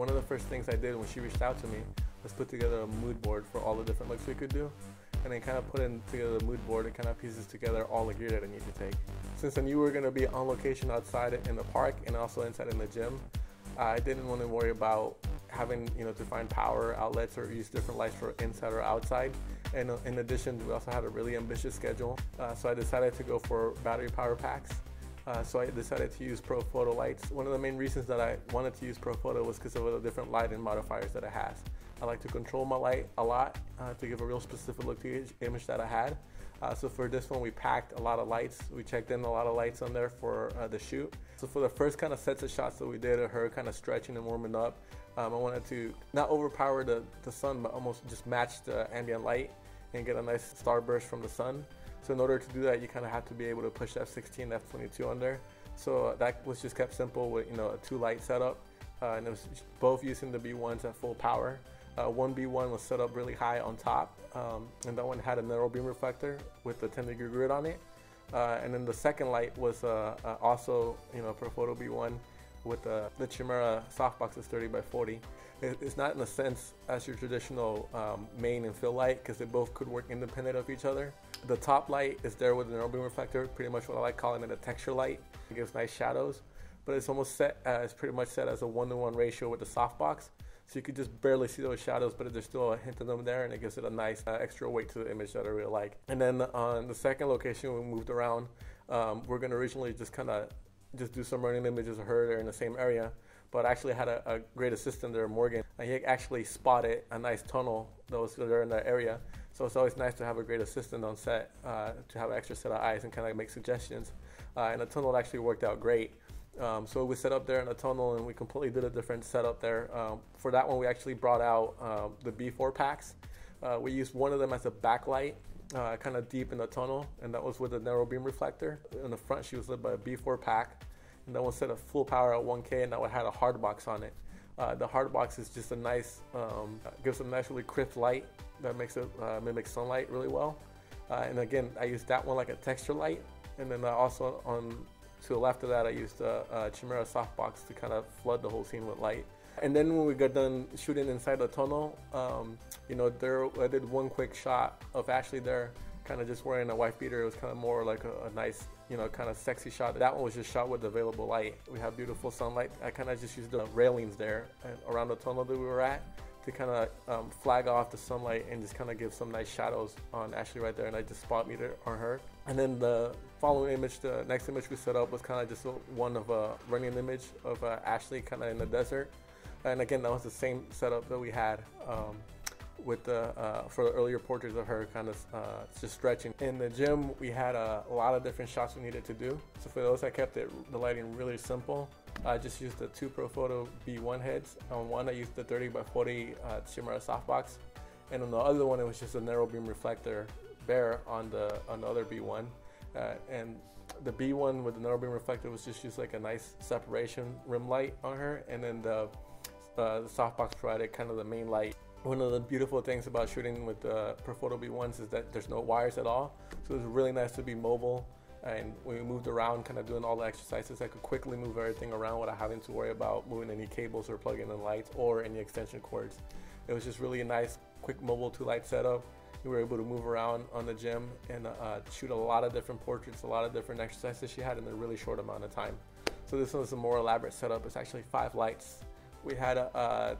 one of the first things I did when she reached out to me was put together a mood board for all the different looks we could do, and then kind of put together the mood board. It kind of pieces together all the gear that I need to take. Since I knew we were going to be on location outside in the park and also inside in the gym, I didn't want to worry about having, to find power outlets or use different lights for inside or outside. And in addition, we also had a really ambitious schedule. So I decided to go for battery power packs. So I decided to use Profoto Lights. One of the main reasons that I wanted to use Profoto was because of the different lighting modifiers that it has. I like to control my light a lot to give a real specific look to each image that I had. So for this one, we packed a lot of lights. We checked in a lot of lights on there for the shoot. So for the first kind of sets of shots that we did of her kind of stretching and warming up, I wanted to not overpower the sun, but almost just match the ambient light and get a nice starburst from the sun. So in order to do that, you kind of have to be able to push F16, F22 on there. So that was just kept simple with a 2-light setup, and it was both using the B1s at full power. One B1 was set up really high on top, and that one had a narrow beam reflector with the 10-degree grid on it. And then the second light was also Profoto B1 with the Chimera Softbox is 30x40. It's not in a sense as your traditional main and fill light, because they both could work independent of each other. The top light is there with the narrow beam reflector, pretty much what I like calling it a texture light. It gives nice shadows, but it's almost set, it's pretty much set as a 1-to-1 ratio with the softbox. So you could just barely see those shadows, but there's still a hint of them there, and it gives it a nice extra weight to the image that I really like. And then on the second location, we moved around. We're gonna originally just do some running images of her there in the same area, but I actually had a great assistant there, Morgan. He actually spotted a nice tunnel that was there in that area. So it's always nice to have a great assistant on set to have an extra set of eyes and kind of make suggestions. And the tunnel actually worked out great. So we set up there in the tunnel, and we completely did a different setup there. For that one, we actually brought out the B4 packs. We used one of them as a backlight, kind of deep in the tunnel, and that was with a narrow beam reflector. In the front, she was lit by a B4 pack, and that one set at full power at 1K, and that one had a Hardbox on it. The Hardbox is just a nice, gives a nice, really crisp light that makes it mimic sunlight really well. And again, I used that one like a texture light, and then also to the left of that, I used a Chimera Softbox to kind of flood the whole scene with light. And then when we got done shooting inside the tunnel, I did one quick shot of Ashley there, kind of just wearing a wife beater. It was kind of more like a nice, kind of sexy shot. That one was just shot with available light. We have beautiful sunlight. I kind of just used the railings there around the tunnel that we were at to kind of flag off the sunlight and just kind of give some nice shadows on Ashley right there, and I just spot metered on her. And then the following image, the next image we set up was kind of just one of a running image of Ashley kind of in the desert. And again, that was the same setup that we had with for the earlier portraits of her kind of just stretching. In the gym, we had a lot of different shots we needed to do. So for those, I kept the lighting really simple. I just used the 2 Profoto B1 heads. On one, I used the 30x40 Chimera Softbox, and on the other one, it was just a narrow beam reflector bare on the other B1. And the B1 with the narrow beam reflector was just used like a nice separation rim light on her, and then the softbox provided kind of the main light. One of the beautiful things about shooting with the Profoto B1s is that there's no wires at all, so it was really nice to be mobile. And when we moved around, kind of doing all the exercises, I could quickly move everything around without having to worry about moving any cables or plugging in lights or any extension cords. It was just really a nice, quick mobile 2-light setup. We were able to move around on the gym and shoot a lot of different portraits, a lot of different exercises she had in a really short amount of time. So this was a more elaborate setup. It's actually 5 lights. We had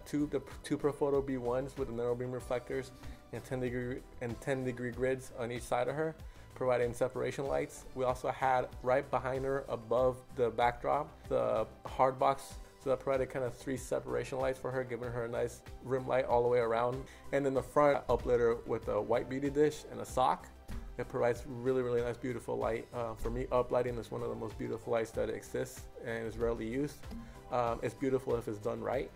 two Profoto B1s with the narrow beam reflectors and 10-degree grids on each side of her, providing separation lights. We also had right behind her, above the backdrop, the Hardbox. So that provided kind of 3 separation lights for her, giving her a nice rim light all the way around. And in the front, I uplit her with a white beauty dish and a sock. It provides really, really nice, beautiful light. For me, uplighting is one of the most beautiful lights that exists and is rarely used. It's beautiful if it's done right.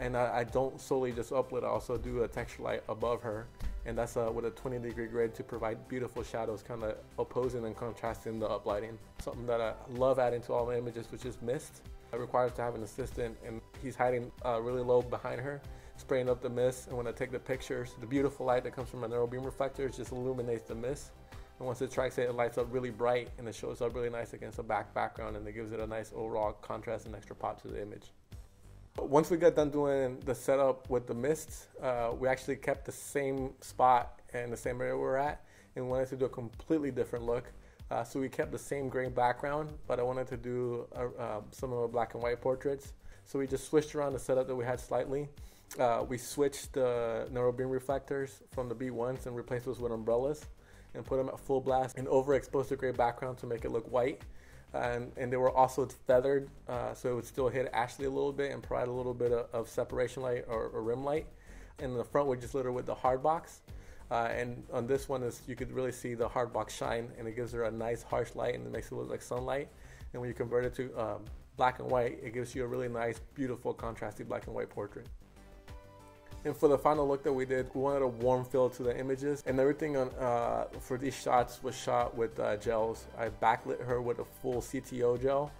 And I don't solely just uplit, I also do a texture light above her. And that's with a 20-degree grid to provide beautiful shadows, kind of opposing and contrasting the uplighting. Something that I love adding to all my images, which is mist. It requires to have an assistant, and he's hiding really low behind her, spraying up the mist. And when I take the pictures, the beautiful light that comes from a narrow beam reflector just illuminates the mist. And once it strikes it, it lights up really bright, and it shows up really nice against a background, and it gives it a nice overall contrast and extra pop to the image. Once we got done doing the setup with the mists, we actually kept the same spot and the same area we're at, and we wanted to do a completely different look. So we kept the same grain background, but I wanted to do some of the black and white portraits. So we just switched around the setup that we had slightly. We switched the narrow beam reflectors from the B1s and replaced those with umbrellas and put them at full blast and overexposed the gray background to make it look white. And they were also feathered, so it would still hit Ashley a little bit and provide a little bit of separation light or rim light. And in the front, we just lit her with the Hardbox. And on this one, you could really see the Hardbox shine, and it gives her a nice harsh light and it makes it look like sunlight. And when you convert it to black and white, it gives you a really nice, beautiful, contrasty black and white portrait. And for the final look that we did, we wanted a warm feel to the images, and everything on for these shots was shot with gels. I backlit her with a full CTO gel,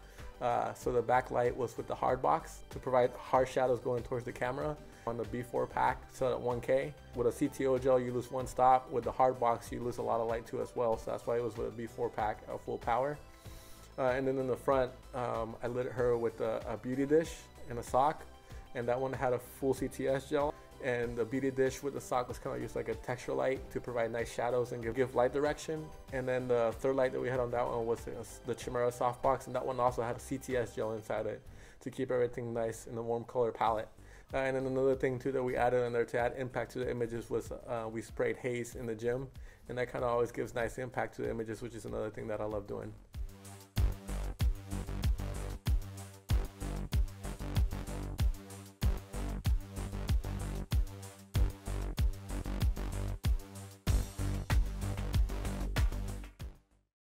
so the backlight was with the Hardbox to provide harsh shadows going towards the camera. On the B4 pack, set at 1K. With a CTO gel, you lose one stop. With the Hardbox, you lose a lot of light too as well, so that's why it was with a B4 pack, full power. And then in the front, I lit her with a beauty dish and a sock, and that one had a full CTS gel. And the beauty dish with the sock was kind of used like a texture light to provide nice shadows and give light direction. And then the third light that we had on that one was the Chimera Softbox, and that one also had a CTS gel inside it to keep everything nice in a warm color palette. And then another thing too that we added in there to add impact to the images was we sprayed haze in the gym, and that kind of always gives nice impact to the images, which is another thing that I love doing.